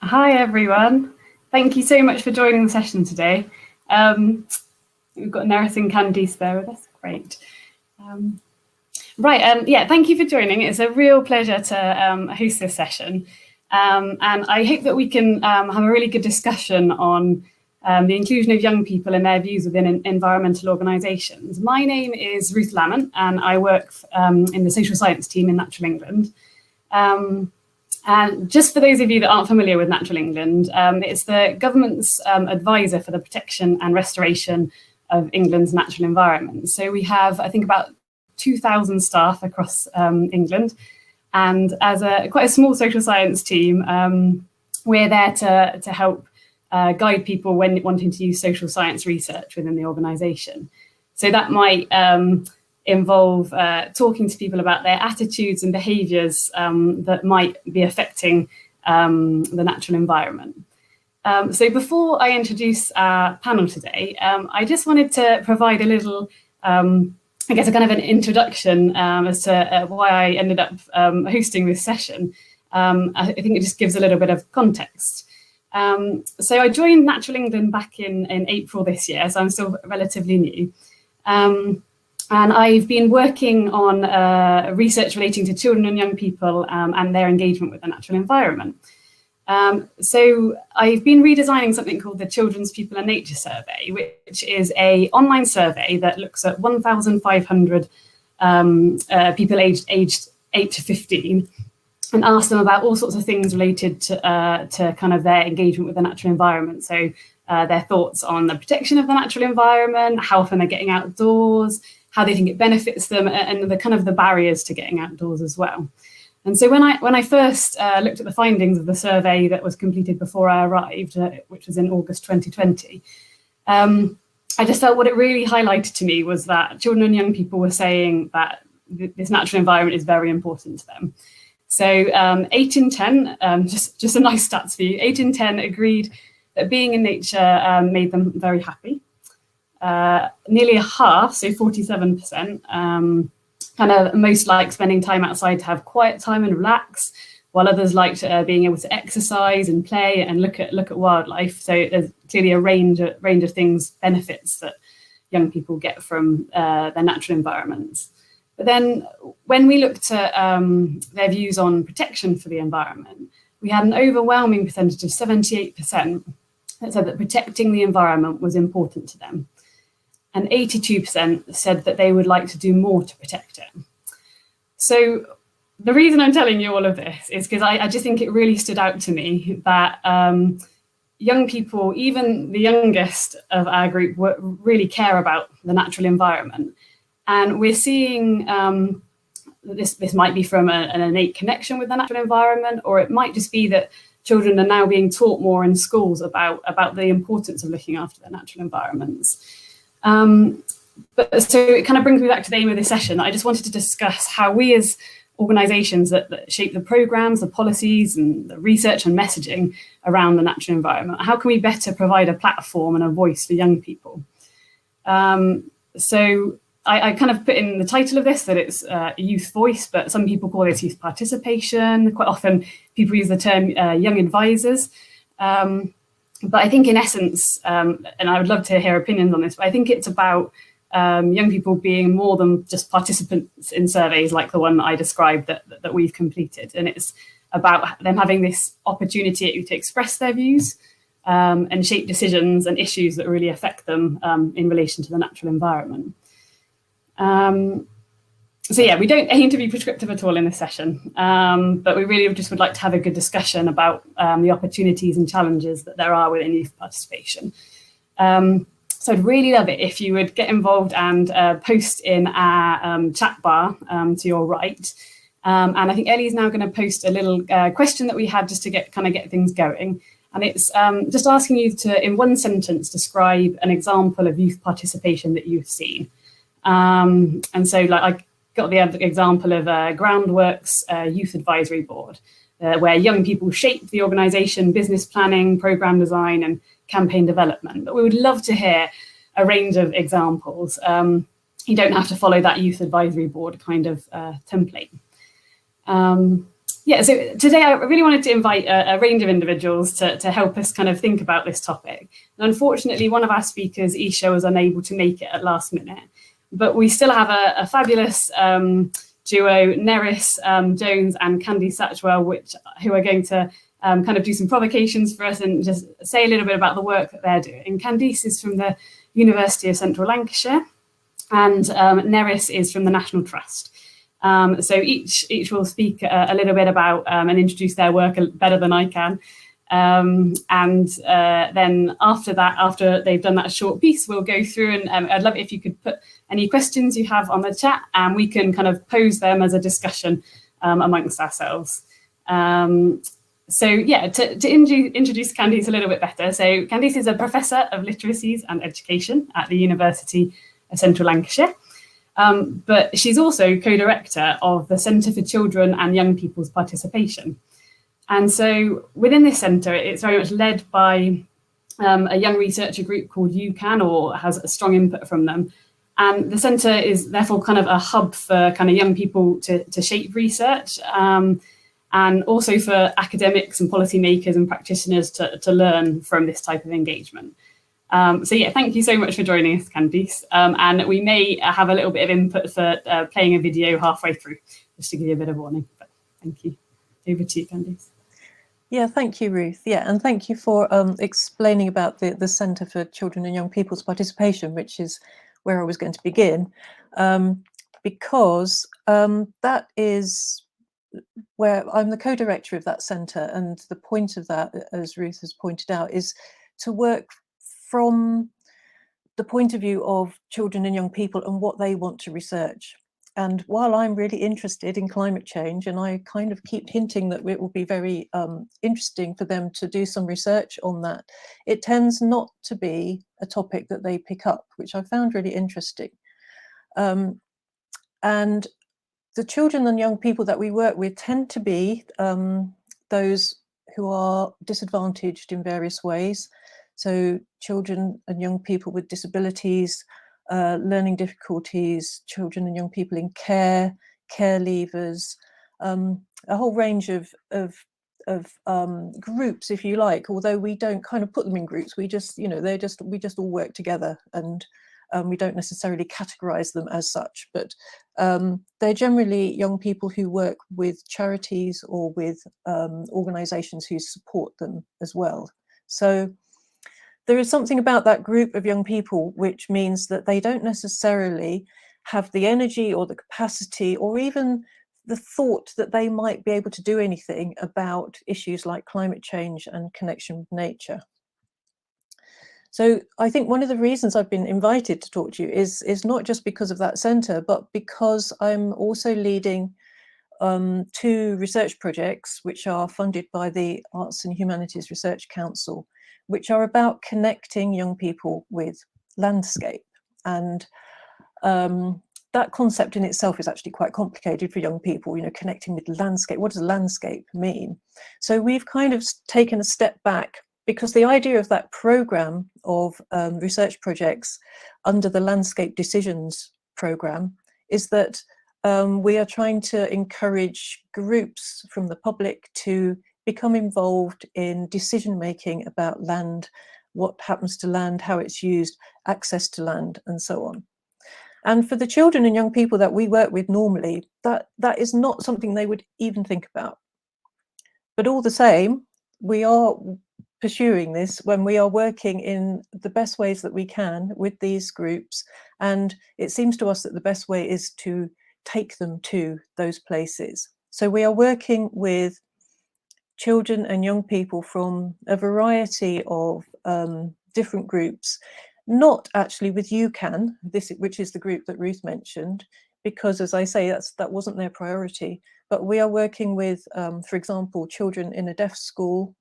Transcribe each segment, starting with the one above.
Hi everyone. Thank you so much for joining the session today. We've got Nerith and Candice there with us. Great. Thank you for joining. It's a real pleasure to host this session. And I hope that we can have a really good discussion on the inclusion of young people and their views within environmental organisations. My name is Ruth Lamont and I work in the social science team in Natural England. And just for those of you that aren't familiar with Natural England, it's the government's advisor for the protection and restoration of England's natural environment. So we have, I think, about 2,000 staff across England. And as quite a small social science team, we're there to help guide people when wanting to use social science research within the organisation. So that might involve talking to people about their attitudes and behaviours that might be affecting the natural environment. So before I introduce our panel today, I just wanted to provide a little, I guess, a kind of an introduction as to why I ended up hosting this session. I think it just gives a little bit of context. So I joined Natural England back in April this year, so I'm still relatively new. And I've been working on research relating to children and young people and their engagement with the natural environment. So I've been redesigning something called the Children's People and Nature Survey, which is an online survey that looks at 1,500 people aged 8 to 15 and asks them about all sorts of things related to kind of their engagement with the natural environment. So their thoughts on the protection of the natural environment, how often they're getting outdoors, how they think it benefits them, and the kind of the barriers to getting outdoors as well. And so when I first looked at the findings of the survey that was completed before I arrived, which was in August 2020, I just felt what it really highlighted to me was that children and young people were saying that this natural environment is very important to them. So 8 in 10, just a nice stats for you, 8 in 10 agreed that being in nature made them very happy. Nearly a half, so 47%, kind of most like spending time outside to have quiet time and relax, while others liked being able to exercise and play and look at wildlife. So there's clearly a range of things, benefits that young people get from their natural environments. But then when we looked at their views on protection for the environment, we had an overwhelming percentage of 78% that said that protecting the environment was important to them. And 82% said that they would like to do more to protect it. So the reason I'm telling you all of this is because I just think it really stood out to me that young people, even the youngest of our group, really care about the natural environment. And we're seeing this might be from an innate connection with the natural environment, or it might just be that children are now being taught more in schools about the importance of looking after their natural environments. But so it kind of brings me back to the aim of this session. I just wanted to discuss how we as organisations that shape the programmes, the policies and the research and messaging around the natural environment, how can we better provide a platform and a voice for young people? So I kind of put in the title of this that it's youth voice, but some people call this youth participation. Quite often people use the term young advisors. But I think in essence, and I would love to hear opinions on this, but I think it's about young people being more than just participants in surveys like the one that I described that we've completed. And it's about them having this opportunity to express their views and shape decisions and issues that really affect them in relation to the natural environment. So yeah, we don't aim to be prescriptive at all in this session, but we really just would like to have a good discussion about the opportunities and challenges that there are within youth participation. So I'd really love it if you would get involved and post in our chat bar to your right. And I think Ellie's now going to post a little question that we had just to get things going. And it's just asking you to, in one sentence, describe an example of youth participation that you've seen. And so like I got the example of Groundworks Youth Advisory Board, where young people shape the organisation, business planning, programme design and campaign development. But we would love to hear a range of examples. You don't have to follow that Youth Advisory Board kind of template. Yeah, so today I really wanted to invite a range of individuals to help us kind of think about this topic. And unfortunately, one of our speakers, Isha, was unable to make it at last minute. But we still have a fabulous duo, Neris Jones and Candice Satchwell, who are going to kind of do some provocations for us and just say a little bit about the work that they're doing. Candice is from the University of Central Lancashire, and Neris is from the National Trust. So each will speak a little bit about and introduce their work better than I can. And then after they've done that short piece, we'll go through and I'd love it if you could put any questions you have on the chat and we can kind of pose them as a discussion amongst ourselves. So yeah, to introduce Candice a little bit better. So Candice is a Professor of Literacies and Education at the University of Central Lancashire. But she's also co-director of the Centre for Children and Young People's Participation. And so within this centre, it's very much led by a young researcher group called UCAN, or has a strong input from them. And the centre is therefore kind of a hub for kind of young people to shape research, and also for academics and policymakers and practitioners to learn from this type of engagement. So yeah, thank you so much for joining us, Candice. And we may have a little bit of input for playing a video halfway through, just to give you a bit of warning. But thank you. Over to you, Candice. Yeah, thank you, Ruth. Yeah, and thank you for explaining about the Centre for Children and Young People's Participation, which is where I was going to begin, because that is where I'm the co-director of that centre, and the point of that, as Ruth has pointed out, is to work from the point of view of children and young people and what they want to research. And while I'm really interested in climate change, and I kind of keep hinting that it will be very interesting for them to do some research on that, it tends not to be a topic that they pick up, which I found really interesting. And the children and young people that we work with tend to be those who are disadvantaged in various ways. So children and young people with disabilities, learning difficulties, children and young people in care leavers, a whole range of groups, if you like, although we don't kind of put them in groups. We just, you know, we just all work together, and we don't necessarily categorize them as such, but they're generally young people who work with charities or with organizations who support them as well. So there is something about that group of young people which means that they don't necessarily have the energy or the capacity or even the thought that they might be able to do anything about issues like climate change and connection with nature. So I think one of the reasons I've been invited to talk to you is not just because of that centre, but because I'm also leading 2 research projects which are funded by the Arts and Humanities Research Council, which are about connecting young people with landscape. And that concept in itself is actually quite complicated for young people, you know, connecting with landscape. What does landscape mean? So we've kind of taken a step back, because the idea of that programme of research projects under the Landscape Decisions programme is that we are trying to encourage groups from the public to become involved in decision making about land, what happens to land, how it's used, access to land, and so on. And for the children and young people that we work with normally, that is not something they would even think about. But all the same, we are pursuing this when we are working in the best ways that we can with these groups. And it seems to us that the best way is to take them to those places. So we are working with children and young people from a variety of different groups, not actually with UCAN, which is the group that Ruth mentioned, because, as I say, that wasn't their priority. But we are working with, for example, children in a deaf school,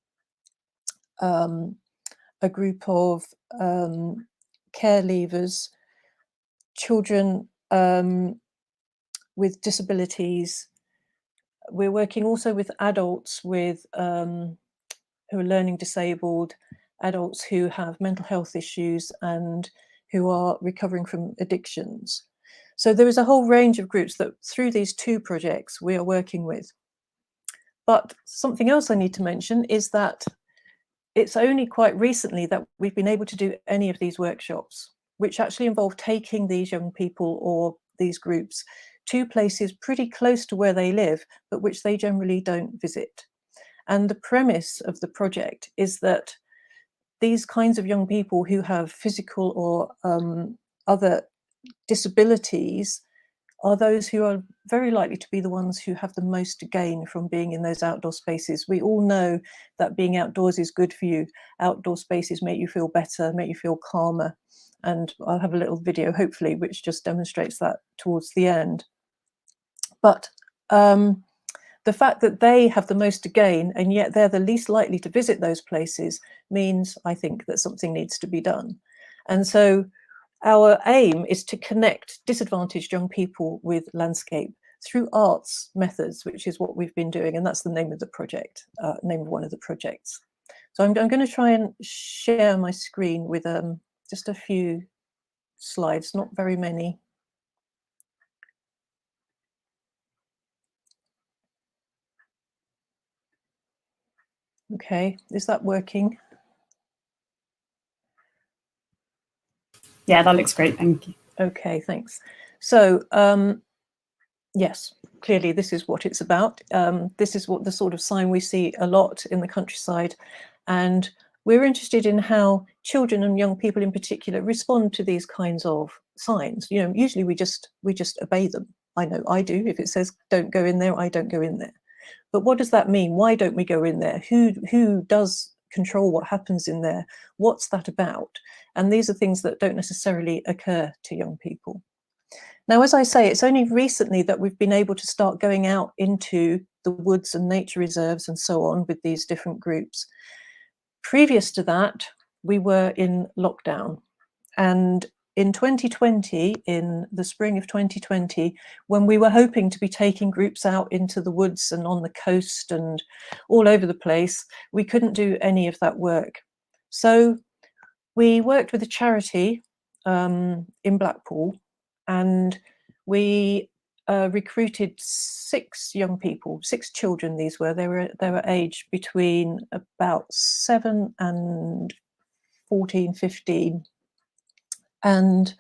a group of care leavers, children with disabilities. We're working also with adults with who are learning disabled, adults who have mental health issues and who are recovering from addictions. So there is a whole range of groups that through these 2 projects we are working with. But something else I need to mention is that it's only quite recently that we've been able to do any of these workshops, which actually involve taking these young people or these groups to places pretty close to where they live, but which they generally don't visit. And the premise of the project is that these kinds of young people who have physical or other disabilities are those who are very likely to be the ones who have the most to gain from being in those outdoor spaces. We all know that being outdoors is good for you. Outdoor spaces make you feel better, make you feel calmer. And I'll have a little video, hopefully, which just demonstrates that towards the end. But the fact that they have the most to gain and yet they're the least likely to visit those places means, I think, that something needs to be done. And so our aim is to connect disadvantaged young people with landscape through arts methods, which is what we've been doing. And that's the name of the project, name of one of the projects. So I'm going to try and share my screen with just a few slides, not very many. Okay, is that working? Yeah, that looks great, thank you. Okay, thanks. So yes, clearly this is what it's about. This is what the sort of sign we see a lot in the countryside. And we're interested in how children and young people in particular respond to these kinds of signs. You know, usually we just obey them. I know I do. If it says don't go in there, I don't go in there. But what does that mean? Why don't we go in there? Who does control what happens in there? What's that about? And these are things that don't necessarily occur to young people. Now, as I say, it's only recently that we've been able to start going out into the woods and nature reserves and so on with these different groups. Previous to that, we were in lockdown. And in 2020, in the spring of 2020, when we were hoping to be taking groups out into the woods and on the coast and all over the place, we couldn't do any of that work. So we worked with a charity in Blackpool, and we recruited 6 young people, 6 children. These were they were aged between about 7 and 14, 15. And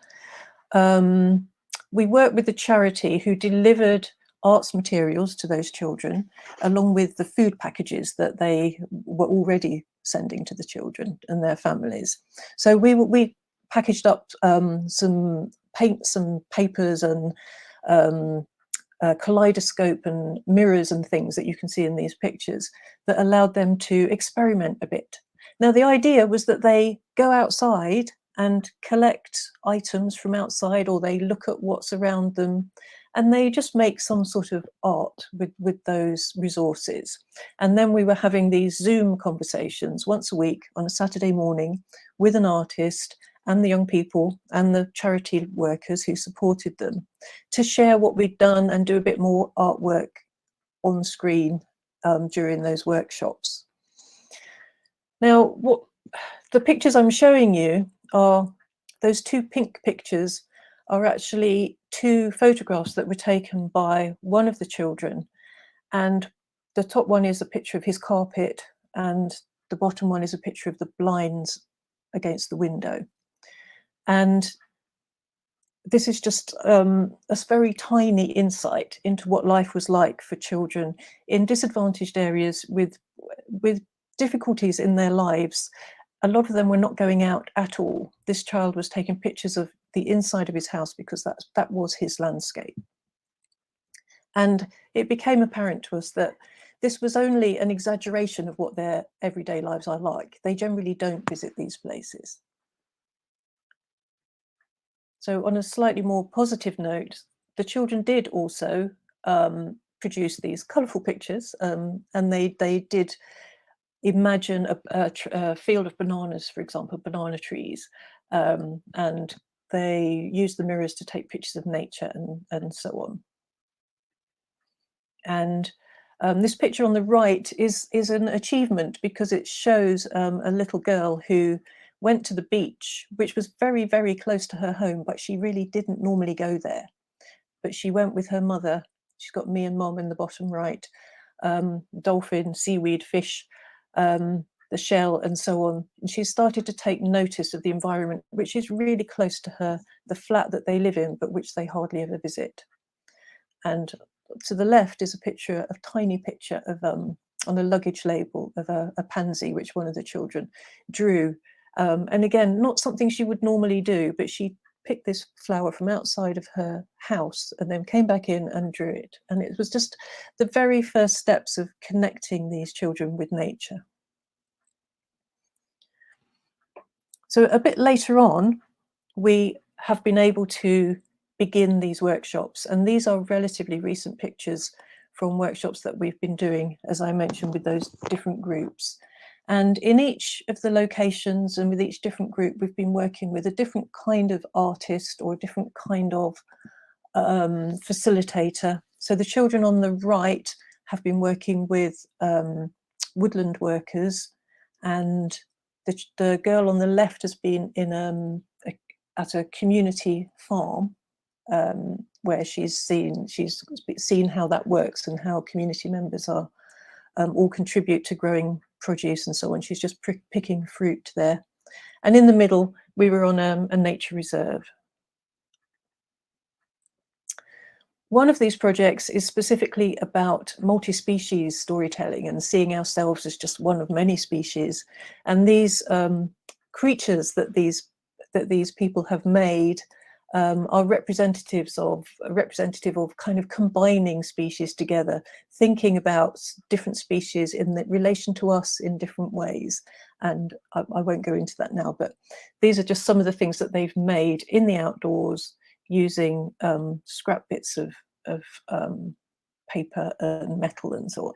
we worked with the charity who delivered arts materials to those children, along with the food packages that they were already sending to the children and their families. So we packaged up some paints and papers and a kaleidoscope and mirrors and things that you can see in these pictures that allowed them to experiment a bit. Now, the idea was that they go outside and collect items from outside, or they look at what's around them, and they just make some sort of art with those resources. And then we were having these Zoom conversations once a week on a Saturday morning with an artist and the young people and the charity workers who supported them to share what we'd done and do a bit more artwork on screen during those workshops. Now, what the pictures I'm showing you are, those 2 pink pictures are actually 2 photographs that were taken by one of the children. And the top one is a picture of his carpet, and the bottom one is a picture of the blinds against the window. And this is just a very tiny insight into what life was like for children in disadvantaged areas with difficulties in their lives. A lot of them were not going out at all. This child was taking pictures of the inside of his house because that was his landscape. And it became apparent to us that this was only an exaggeration of what their everyday lives are like. They generally don't visit these places. So on a slightly more positive note, the children did also produce these colourful pictures, and they did imagine a field of bananas, for example, banana trees, and they used the mirrors to take pictures of nature and so on. And this picture on the right is an achievement because it shows a little girl who went to the beach, which was very, very close to her home, but she really didn't normally go there. But she went with her mother. She's got me and Mom in the bottom right. dolphin, seaweed, fish, the shell and so on. And she started to take notice of the environment, which is really close to her, the flat that they live in, but which they hardly ever visit. And to the left is a tiny picture of, on a luggage label of a pansy, which one of the children drew. And again, not something she would normally do, but she picked this flower from outside of her house and then came back in and drew it. And it was just the very first steps of connecting these children with nature. So a bit later on, we have been able to begin these workshops, and these are relatively recent pictures from workshops that we've been doing, as I mentioned, with those different groups. And in each of the locations and with each different group, we've been working with a different kind of artist or a different kind of facilitator. So the children on the right have been working with woodland workers, and the girl on the left has been in at a community farm where she's seen how that works and how community members are all contribute to growing produce and so on. She's just picking fruit there. And in the middle, we were on a nature reserve. One of these projects is specifically about multi-species storytelling and seeing ourselves as just one of many species. And these creatures that these people have made are representative of kind of combining species together, thinking about different species in relation to us in different ways. And I won't go into that now, but these are just some of the things that they've made in the outdoors using scrap bits of paper and metal and so on.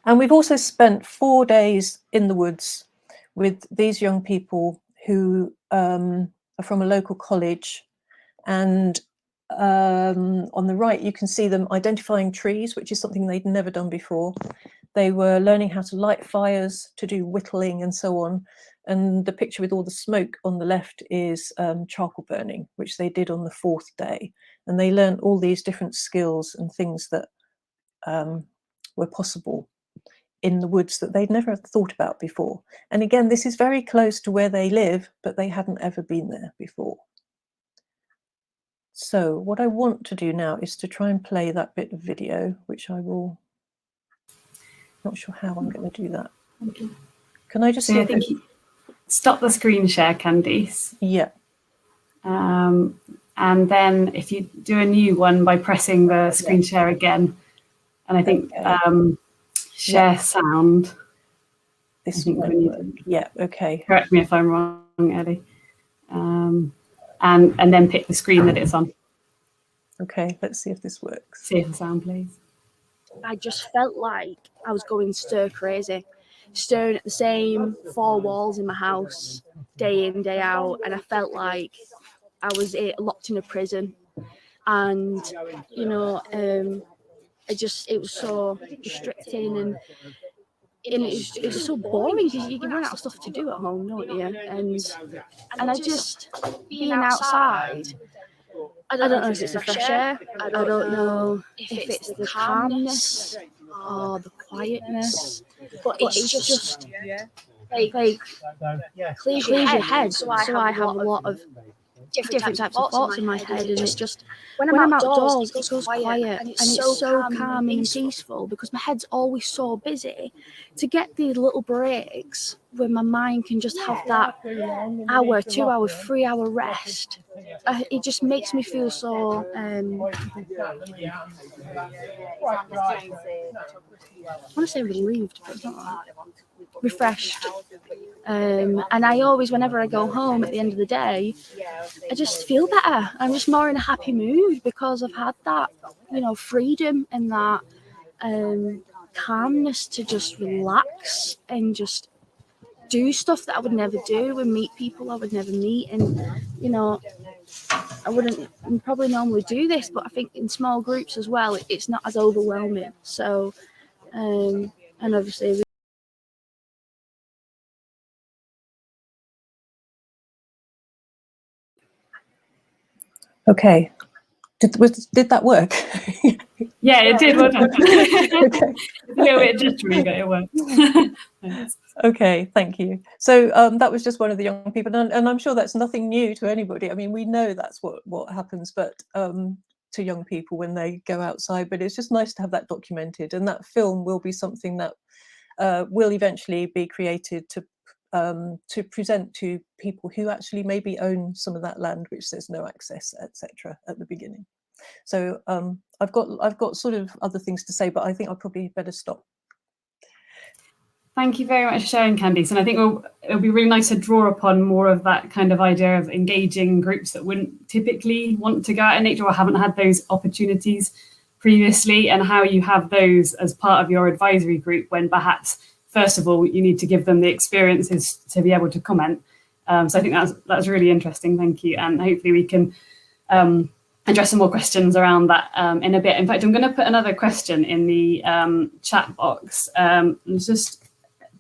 And we've also spent 4 days in the woods with these young people who are from a local college. And on the right, you can see them identifying trees, which is something they'd never done before. They were learning how to light fires, to do whittling and so on. And the picture with all the smoke on the left is charcoal burning, which they did on the 4th day. And they learned all these different skills and things that were possible in the woods that they'd never thought about before. And again, this is very close to where they live, but they hadn't ever been there before. So what I want to do now is to try and play that bit of video, which I will, not sure how I'm going to do that. Okay. Can I just so I think stop the screen share, Candice. Yeah. And then if you do a new one by pressing the screen share again, and I think share sound. This might work. Yeah, okay. Correct me if I'm wrong, Ellie. And then pick the screen that it's on. Okay, let's see if this works. See if the sound plays. I just felt like I was going stir crazy, staring at the same 4 walls in my house day in, day out, and I felt like I was locked in a prison. And you know, it was so restricting, and it's so boring because you run out of stuff to do at home, don't you? And I just being outside. I don't know if it's the fresh air. I don't know if it's the calmness or the quietness, but it's just like clears your head. So I have a lot of different types of thoughts in my head, and it just when I'm outdoors it goes quiet and it's so calming and peaceful because my head's always so busy. To get these little breaks where my mind can just have that hour, 2 hour, 3 hour rest, it just makes me feel so I want to say relieved, but it's not that. Refreshed. And I always, whenever I go home at the end of the day, I just feel better. I'm just more in a happy mood because I've had that, freedom and that calmness to just relax and just do stuff that I would never do and meet people I would never meet. And, I wouldn't probably normally do this, but I think in small groups as well, it's not as overwhelming. So, and obviously, Okay, Did that work? Yeah, it did. Well done. Okay. It's a little bit jittery, but it worked. Thanks. Okay, thank you. So that was just one of the young people, and I'm sure that's nothing new to anybody. I mean, we know that's what happens, but to young people when they go outside. But it's just nice to have that documented, and that film will be something that will eventually be created to present to people who actually maybe own some of that land, which there's no access, etc. at the beginning. So I've got sort of other things to say, but I think I'll probably better stop. Thank you very much for sharing, Candice. And I think it'll be really nice to draw upon more of that kind of idea of engaging groups that wouldn't typically want to go out in nature or haven't had those opportunities previously, and how you have those as part of your advisory group when perhaps, first of all, you need to give them the experiences to be able to comment. So I think that's really interesting. Thank you. And hopefully we can address some more questions around that in a bit. In fact, I'm going to put another question in the chat box.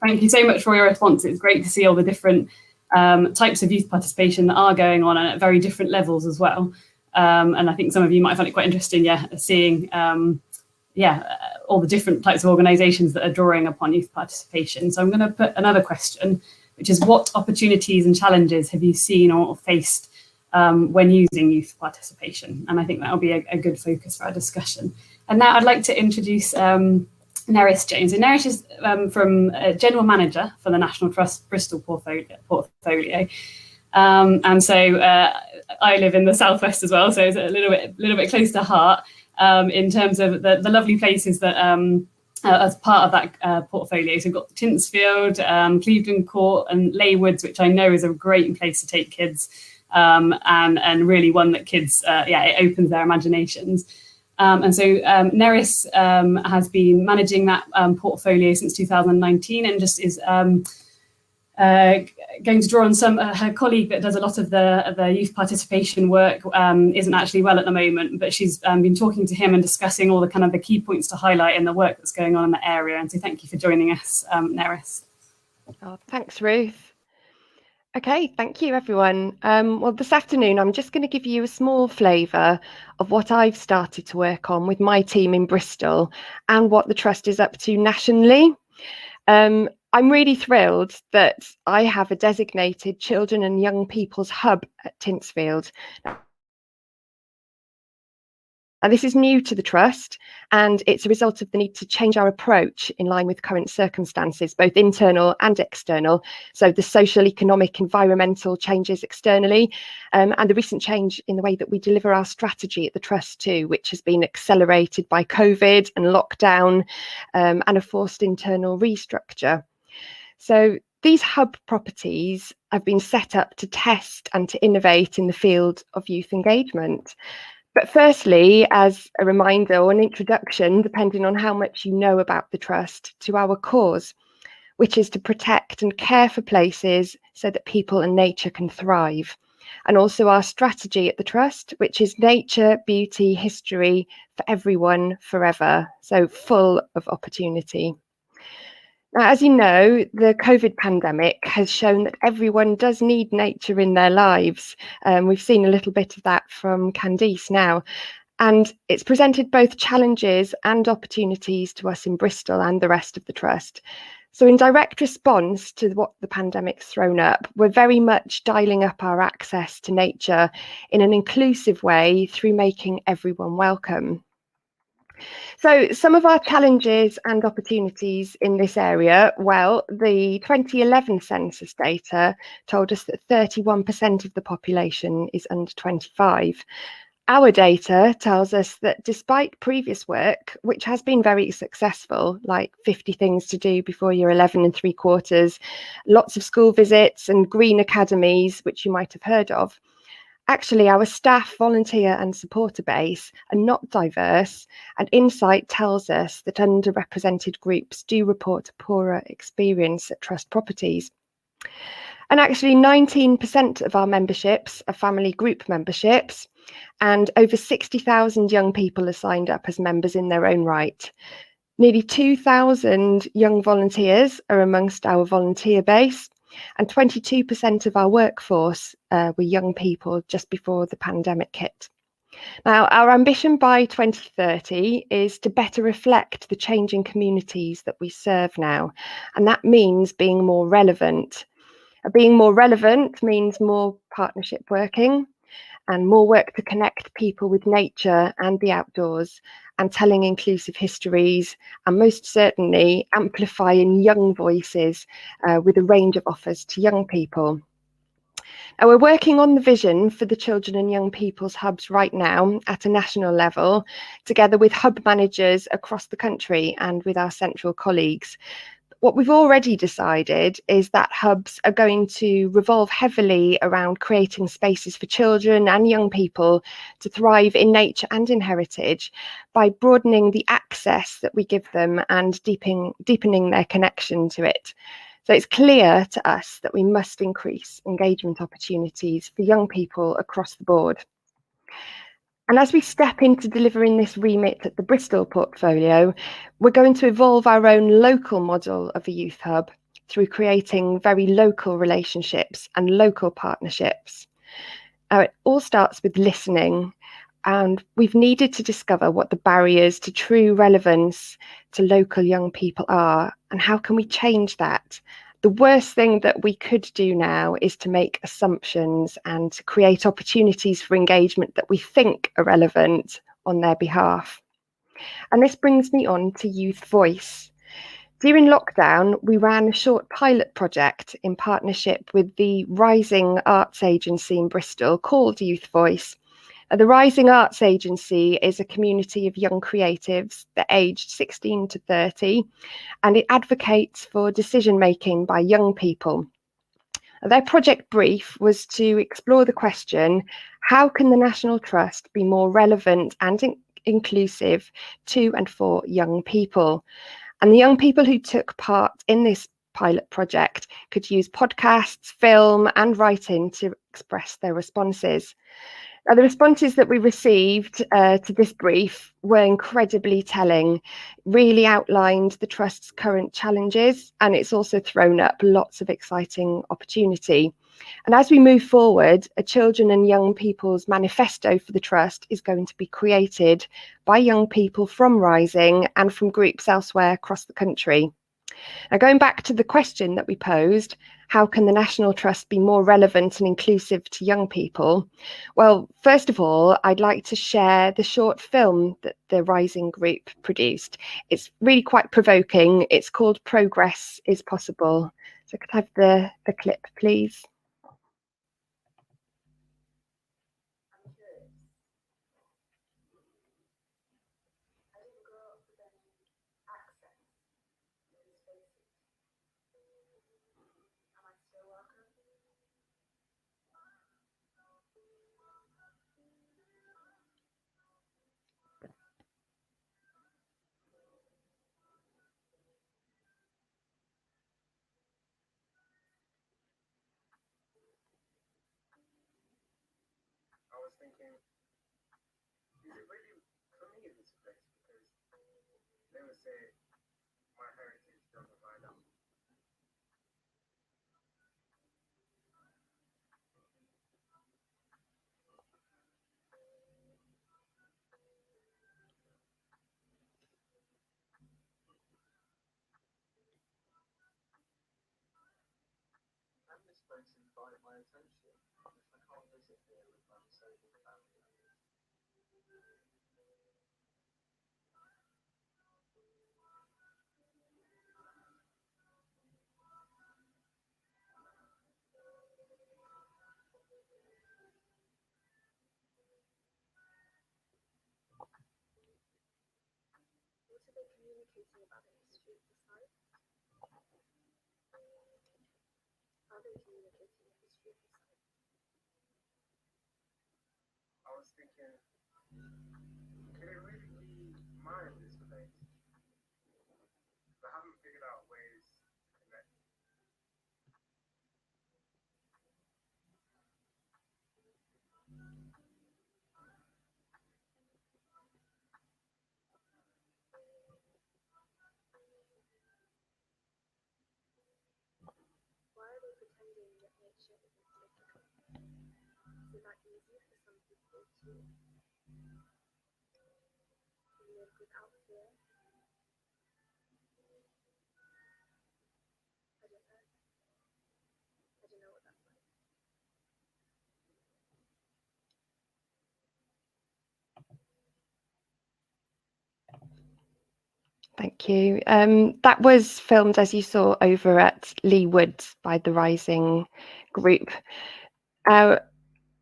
Thank you so much for your response. It's great to see all the different types of youth participation that are going on and at very different levels as well. And I think some of you might find it quite interesting, seeing all the different types of organisations that are drawing upon youth participation. So I'm going to put another question, which is, what opportunities and challenges have you seen or faced when using youth participation? And I think that will be a good focus for our discussion. And now I'd like to introduce Nerys James. And Nerys is from General Manager for the National Trust Bristol portfolio. And so I live in the southwest as well, so it's a little bit close to heart in terms of the lovely places that as part of that portfolio. So we've got Tinsfield, Clevedon Court and Leywoods, which I know is a great place to take kids, and really one that kids, it opens their imaginations. And so Nerys has been managing that portfolio since 2019, and just is going to draw on some her colleague that does a lot of the youth participation work isn't actually well at the moment, but she's been talking to him and discussing all the kind of the key points to highlight in the work that's going on in the area. And so thank you for joining us, Nerys. Oh, thanks, Ruth. Okay, thank you, everyone. Well, this afternoon, I'm just going to give you a small flavour of what I've started to work on with my team in Bristol and what the Trust is up to nationally. I'm really thrilled that I have a designated children and young people's hub at Tinsfield. And this is new to the Trust, and it's a result of the need to change our approach in line with current circumstances, both internal and external. So the social, economic, environmental changes externally, and the recent change in the way that we deliver our strategy at the Trust too, which has been accelerated by COVID and lockdown, and a forced internal restructure. So these hub properties have been set up to test and to innovate in the field of youth engagement. But firstly, as a reminder or an introduction, depending on how much you know about the Trust, to our cause, which is to protect and care for places so that people and nature can thrive. And also our strategy at the Trust, which is nature, beauty, history for everyone, forever. So full of opportunity. Now, as you know, the COVID pandemic has shown that everyone does need nature in their lives. We've seen a little bit of that from Candice now. And it's presented both challenges and opportunities to us in Bristol and the rest of the Trust. So in direct response to what the pandemic's thrown up, we're very much dialing up our access to nature in an inclusive way through making everyone welcome. So some of our challenges and opportunities in this area, well, the 2011 census data told us that 31% of the population is under 25. Our data tells us that despite previous work, which has been very successful, like 50 things to do before you're 11 3/4, lots of school visits and green academies, which you might have heard of, actually, our staff, volunteer and supporter base are not diverse, and Insight tells us that underrepresented groups do report a poorer experience at Trust properties. And actually 19% of our memberships are family group memberships, and over 60,000 young people are signed up as members in their own right. Nearly 2,000 young volunteers are amongst our volunteer base, and 22% of our workforce were young people just before the pandemic hit. Now, our ambition by 2030 is to better reflect the changing communities that we serve now, and that means being more relevant. Being more relevant means more partnership working and more work to connect people with nature and the outdoors, and telling inclusive histories, and most certainly amplifying young voices with a range of offers to young people. Now, we're working on the vision for the Children and Young People's Hubs right now at a national level, together with hub managers across the country and with our central colleagues. What we've already decided is that hubs are going to revolve heavily around creating spaces for children and young people to thrive in nature and in heritage by broadening the access that we give them and deepening their connection to it. So it's clear to us that we must increase engagement opportunities for young people across the board. And as we step into delivering this remit at the Bristol portfolio, we're going to evolve our own local model of a youth hub through creating very local relationships and local partnerships. Now, it all starts with listening, and we've needed to discover what the barriers to true relevance to local young people are, and how can we change that? The worst thing that we could do now is to make assumptions and to create opportunities for engagement that we think are relevant on their behalf. And this brings me on to Youth Voice. During lockdown, we ran a short pilot project in partnership with the Rising Arts Agency in Bristol called Youth Voice. The Rising Arts Agency is a community of young creatives that are aged 16 to 30, and it advocates for decision making by young people. Their project brief was to explore the question, how can the National Trust be more relevant and inclusive to and for young people? And the young people who took part in this pilot project could use podcasts, film, and writing to express their responses. Now, the responses that we received to this brief were incredibly telling, really outlined the Trust's current challenges, and it's also thrown up lots of exciting opportunity. And as we move forward, a Children and Young People's Manifesto for the Trust is going to be created by young people from Rising and from groups elsewhere across the country. Now, going back to the question that we posed, how can the National Trust be more relevant and inclusive to young people? Well, first of all, I'd like to share the short film that the Rising group produced. It's really quite provoking. It's called Progress is Possible. So could I have the clip, please? Thinking, is it really for me in this place? Because they would say my heritage doesn't line up. And this place invite my attention. I can't visit here with my disabled family. What are they communicating about the history of the site? How are they communicating the history of the site? I was thinking, can it really be mine, this place? I haven't figured out ways to connect. Why are they pretending that nature isn't difficult? Is it that easy for some people to without fear. I don't know what that's like. Thank you. That was filmed, as you saw, over at Lee Woods by the Rising group.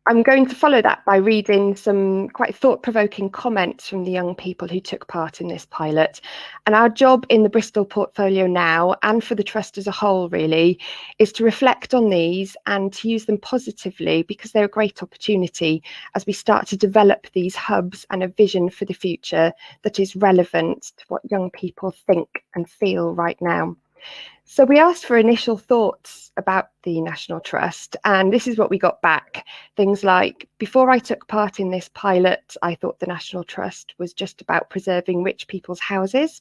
I'm going to follow that by reading some quite thought-provoking comments from the young people who took part in this pilot. And our job in the Bristol portfolio now, and for the Trust as a whole really, is to reflect on these and to use them positively, because they're a great opportunity as we start to develop these hubs and a vision for the future that is relevant to what young people think and feel right now. So we asked for initial thoughts about the National Trust, and this is what we got back. Things like, before I took part in this pilot, I thought the National Trust was just about preserving rich people's houses.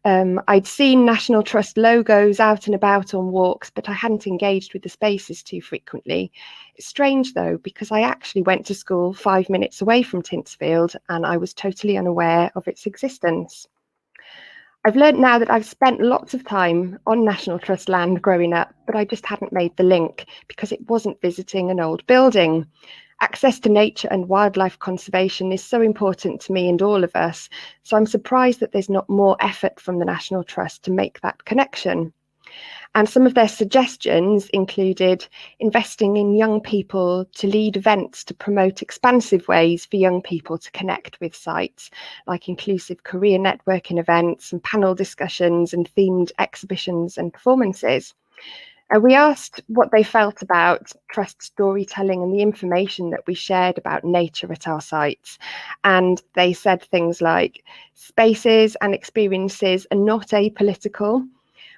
I'd seen National Trust logos out and about on walks, but I hadn't engaged with the spaces too frequently. It's strange though, because I actually went to school 5 minutes away from Tinsfield and I was totally unaware of its existence. I've learned now that I've spent lots of time on National Trust land growing up, but I just hadn't made the link because it wasn't visiting an old building. Access to nature and wildlife conservation is so important to me and all of us, so I'm surprised that there's not more effort from the National Trust to make that connection. And some of their suggestions included investing in young people to lead events to promote expansive ways for young people to connect with sites, like inclusive career networking events and panel discussions and themed exhibitions and performances. We asked what they felt about Trust storytelling and the information that we shared about nature at our sites. And they said things like, spaces and experiences are not apolitical.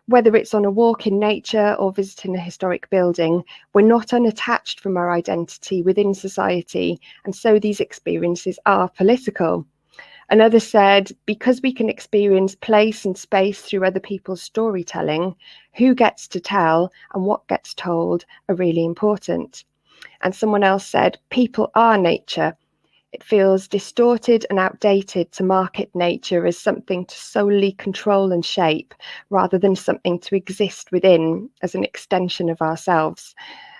Whether it's on a walk in nature or visiting a historic building, we're not unattached from our identity within society, and so these experiences are political. Another said, because we can experience place and space through other people's storytelling, who gets to tell and what gets told are really important. And someone else said, people are nature. It feels distorted and outdated to market nature as something to solely control and shape, rather than something to exist within as an extension of ourselves.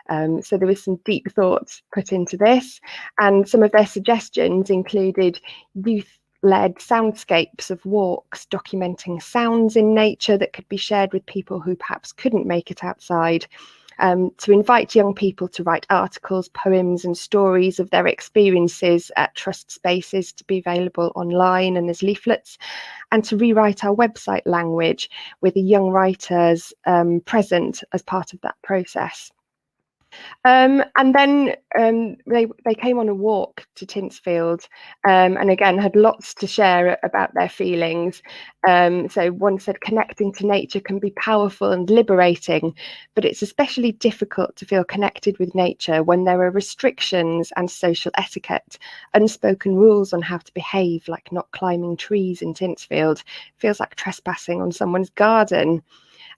So there was some deep thought put into this, and some of their suggestions included youth-led soundscapes of walks, documenting sounds in nature that could be shared with people who perhaps couldn't make it outside. To invite young people to write articles, poems and stories of their experiences at Trust spaces to be available online and as leaflets, and to rewrite our website language with the young writers present as part of that process. And then they came on a walk to Tinsfield, and again had lots to share about their feelings. So one said, connecting to nature can be powerful and liberating, but it's especially difficult to feel connected with nature when there are restrictions and social etiquette, unspoken rules on how to behave, like not climbing trees in Tinsfield. It feels like trespassing on someone's garden.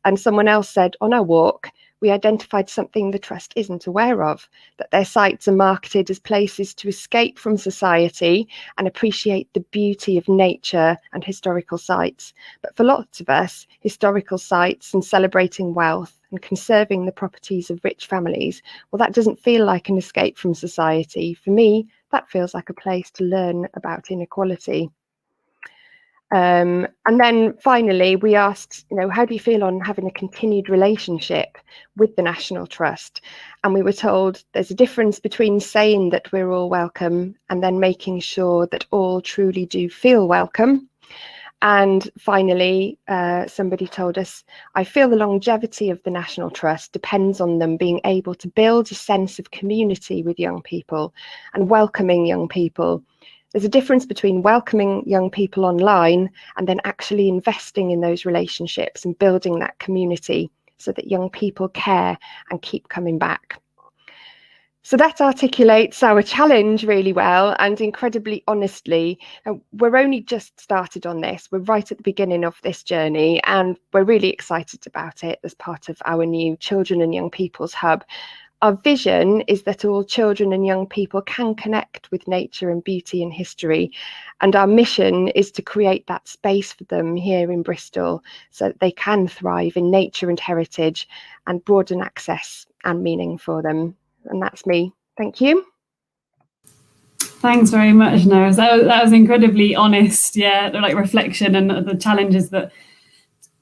And someone else said, on our walk, we identified something the Trust isn't aware of, that their sites are marketed as places to escape from society and appreciate the beauty of nature and historical sites. But for lots of us, historical sites and celebrating wealth and conserving the properties of rich families, well, that doesn't feel like an escape from society. For me, that feels like a place to learn about inequality. And then finally, we asked, how do you feel on having a continued relationship with the National Trust? And we were told there's a difference between saying that we're all welcome and then making sure that all truly do feel welcome. And finally, somebody told us, I feel the longevity of the National Trust depends on them being able to build a sense of community with young people and welcoming young people. There's a difference between welcoming young people online and then actually investing in those relationships and building that community so that young people care and keep coming back. So that articulates our challenge really well, and incredibly honestly, we're only just started on this. We're right at the beginning of this journey, and we're really excited about it as part of our new Children and Young People's Hub. Our vision is that all children and young people can connect with nature and beauty and history. And our mission is to create that space for them here in Bristol so that they can thrive in nature and heritage and broaden access and meaning for them. And that's me. Thank you. Thanks very much, Noah. That was incredibly honest, like reflection, and the challenges that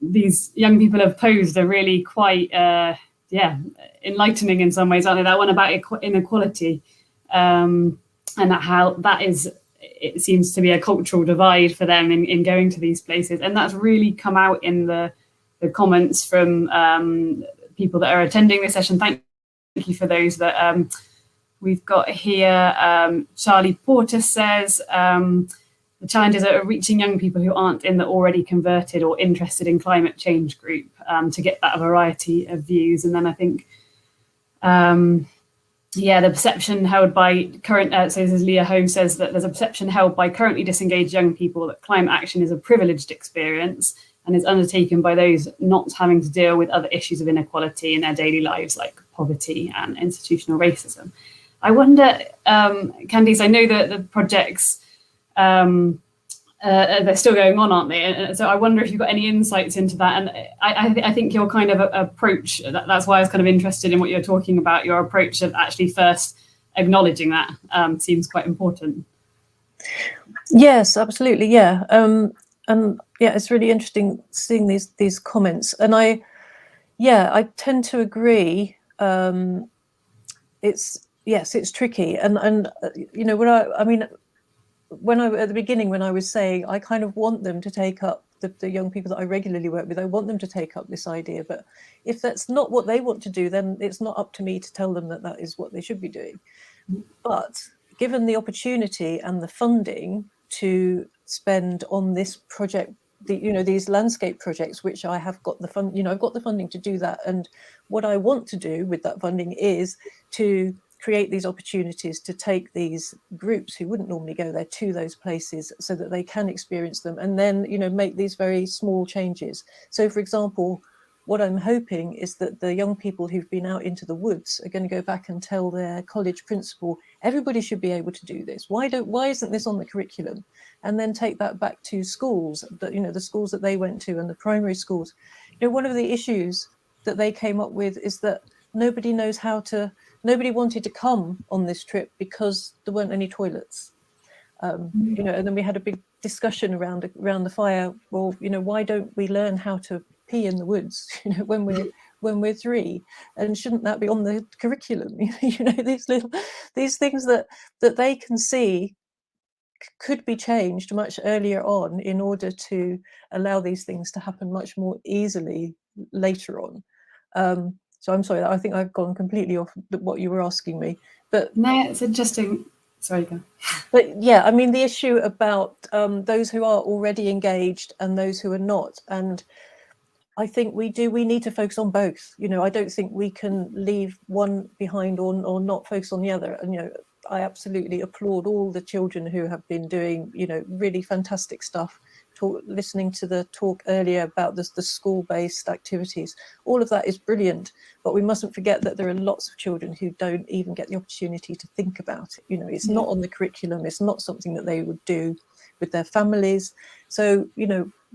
these young people have posed are really quite enlightening in some ways, aren't they? That one about inequality, and how that is, it seems to be a cultural divide for them in going to these places, and that's really come out in the comments from people that are attending this session. Thank you for those that we've got here. Charlie Porter says, the challenges are reaching young people who aren't in the already converted or interested in climate change group to get that variety of views. And then I think, the perception held by current, so this is Leah Holmes says that there's a perception held by currently disengaged young people that climate action is a privileged experience and is undertaken by those not having to deal with other issues of inequality in their daily lives, like poverty and institutional racism. I wonder, Candice, I know that the projects, they're still going on, aren't they? And so I wonder if you've got any insights into that. And I think your kind of approach, that's why I was kind of interested in what you're talking about, your approach of actually first acknowledging that seems quite important. Yes, absolutely. Yeah. And yeah, it's really interesting seeing these comments. And I tend to agree. It's tricky. And you know, when I at the beginning, when I was saying I kind of want them to take up the young people that I regularly work with, I want them to take up this idea. But if that's not what they want to do, then it's not up to me to tell them that that is what they should be doing. But given the opportunity and the funding to spend on this project, these landscape projects, which I have got the fund, I've got the funding to do that. And what I want to do with that funding is to create these opportunities to take these groups who wouldn't normally go there to those places so that they can experience them, and then make these very small changes. So for example, what I'm hoping is that the young people who've been out into the woods are going to go back and tell their college principal, everybody should be able to do this. Why isn't this on the curriculum? And then take that back to schools, the schools that they went to and the primary schools. One of the issues that they came up with is that nobody wanted to come on this trip because there weren't any toilets. And then we had a big discussion around the fire. Well, why don't we learn how to pee in the woods, when we're 3? And shouldn't that be on the curriculum? These things that they can see could be changed much earlier on in order to allow these things to happen much more easily later on. So I'm sorry, I think I've gone completely off what you were asking me. But no, it's interesting. Sorry, go. But yeah, I mean, the issue about those who are already engaged and those who are not. And I think we need to focus on both. I don't think we can leave one behind or not focus on the other. And, I absolutely applaud all the children who have been doing, really fantastic stuff. Listening to the talk earlier about the school-based activities, all of that is brilliant, but we mustn't forget that there are lots of children who don't even get the opportunity to think about it. It's not on the curriculum, it's not something that they would do with their families. So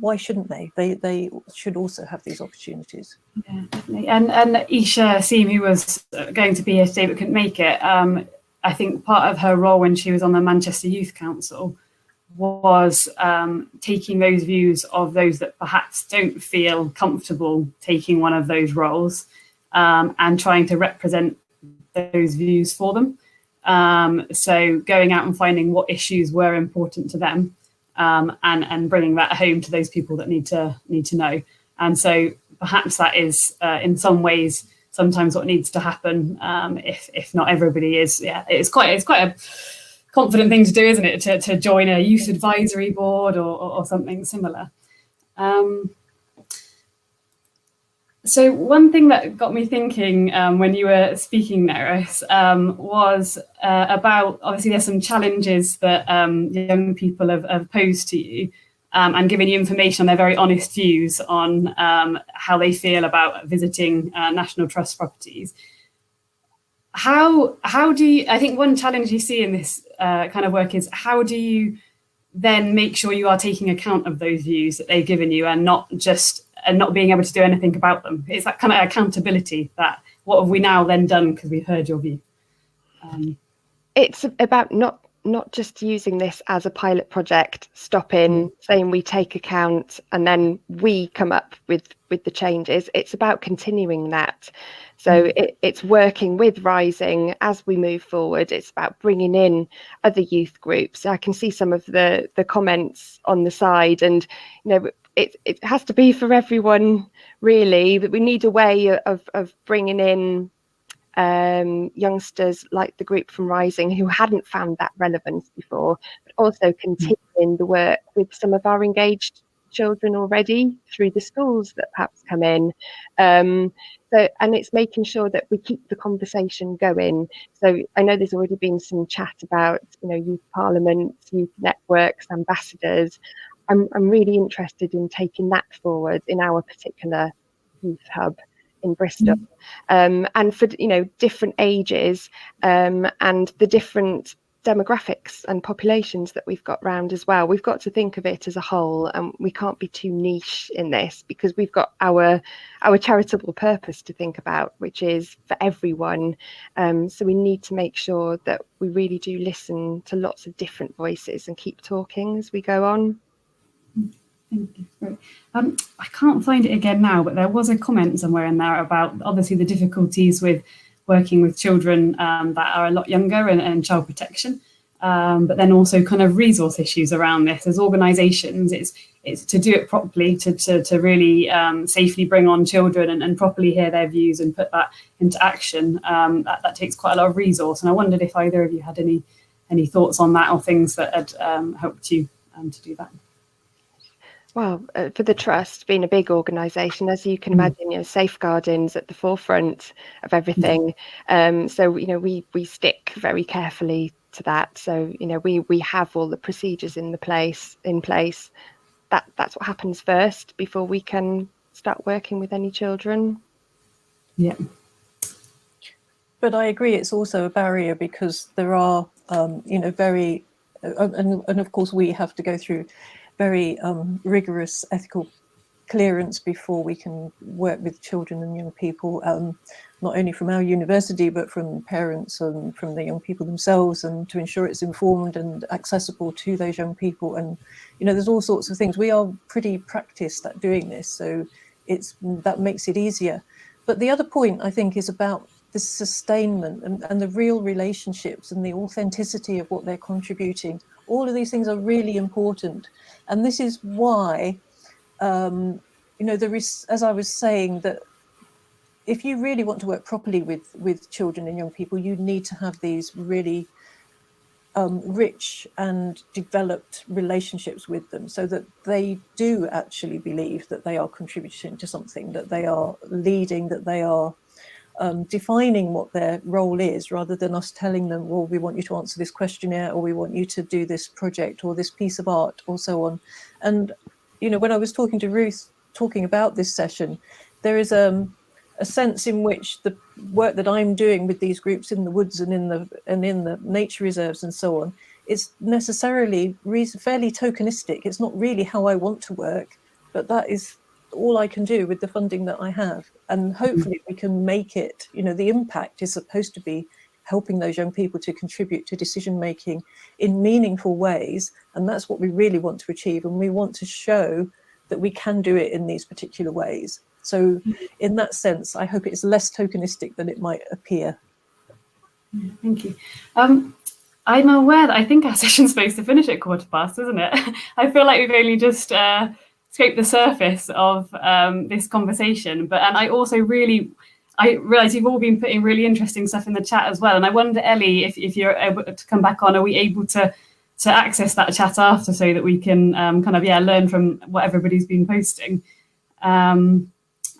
why shouldn't they? They should also have these opportunities. Yeah, definitely. And Isha Seam, who was going to be here today but couldn't make it, I think part of her role when she was on the Manchester Youth Council was taking those views of those that perhaps don't feel comfortable taking one of those roles, and trying to represent those views for them. So going out and finding what issues were important to them, and bringing that home to those people that need to know. And so perhaps that is in some ways sometimes what needs to happen, if not everybody is. Yeah, it's quite a confident thing to do, isn't it, to join a youth advisory board or something similar. So one thing that got me thinking when you were speaking, Neris, was about, obviously there's some challenges that young people have posed to you, and given you information on their very honest views on how they feel about visiting National Trust properties. how do you, I think one challenge you see in this kind of work is how do you then make sure you are taking account of those views that they've given you and not being able to do anything about them? It's that kind of accountability that what have we now then done because we've heard your view? It's about not just using this as a pilot project, stopping, saying we take account and then we come up with the changes. It's about continuing that. So it's working with Rising as we move forward. It's about bringing in other youth groups. I can see some of the comments on the side, and it has to be for everyone really, but we need a way of bringing in youngsters like the group from Rising who hadn't found that relevance before, but also continuing the work with some of our engaged children already through the schools that perhaps come in. And it's making sure that we keep the conversation going. So I know there's already been some chat about youth parliaments, youth networks, ambassadors. I'm really interested in taking that forward in our particular youth hub in Bristol, and for different ages and the different demographics and populations that we've got round as well. We've got to think of it as a whole, and we can't be too niche in this because we've got our charitable purpose to think about, which is for everyone. So we need to make sure that we really do listen to lots of different voices and keep talking as we go on. Thank you. Great. I can't find it again now, but there was a comment somewhere in there about obviously the difficulties with working with children that are a lot younger and child protection, but then also kind of resource issues around this. As organisations, it's to do it properly, to really safely bring on children and properly hear their views and put that into action. That takes quite a lot of resource, and I wondered if either of you had any thoughts on that or things that had helped you to do that. Well, for the Trust, being a big organisation, as you can imagine, safeguarding's at the forefront of everything. So, we stick very carefully to that. So, we have all the procedures in place. That's what happens first before we can start working with any children. Yeah. But I agree, it's also a barrier because there are, very, and of course we have to go through very rigorous ethical clearance before we can work with children and young people, not only from our university, but from parents and from the young people themselves, and to ensure it's informed and accessible to those young people. And, there's all sorts of things. We are pretty practiced at doing this, so that makes it easier. But the other point, I think, is about the sustainment and the real relationships and the authenticity of what they're contributing. All of these things are really important. And this is why, there is, as I was saying, that if you really want to work properly with children and young people, you need to have these really rich and developed relationships with them so that they do actually believe that they are contributing to something, that they are leading, that they are defining what their role is, rather than us telling them, well, we want you to answer this questionnaire, or we want you to do this project or this piece of art, or so on. And when I was talking to Ruth talking about this session, there is a sense in which the work that I'm doing with these groups in the woods and in the nature reserves and so on, is necessarily fairly tokenistic. It's not really how I want to work, but that is all I can do with the funding that I have. And hopefully we can make it, the impact is supposed to be helping those young people to contribute to decision making in meaningful ways. And that's what we really want to achieve. And we want to show that we can do it in these particular ways. So in that sense, I hope it's less tokenistic than it might appear. Thank you. I'm aware that I think our session's supposed to finish at 15:15, isn't it? I feel like we've only just scrape the surface of this conversation, and I realise you've all been putting really interesting stuff in the chat as well, and I wonder, Ellie, if you're able to come back on, are we able to access that chat after so that we can learn from what everybody's been posting? And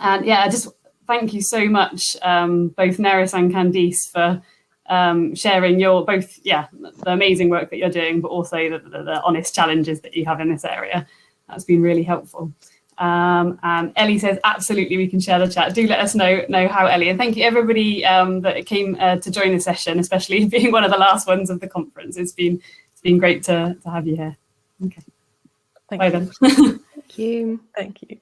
I just thank you so much, both Neris and Candice, for sharing the amazing work that you're doing, but also the honest challenges that you have in this area. That's been really helpful. And Ellie says, absolutely, we can share the chat. Do let us know how, Ellie. And thank you everybody that came to join the session, especially being one of the last ones of the conference. It's been great to have you here. Okay. Thank Bye you. then. Thank you. Thank you.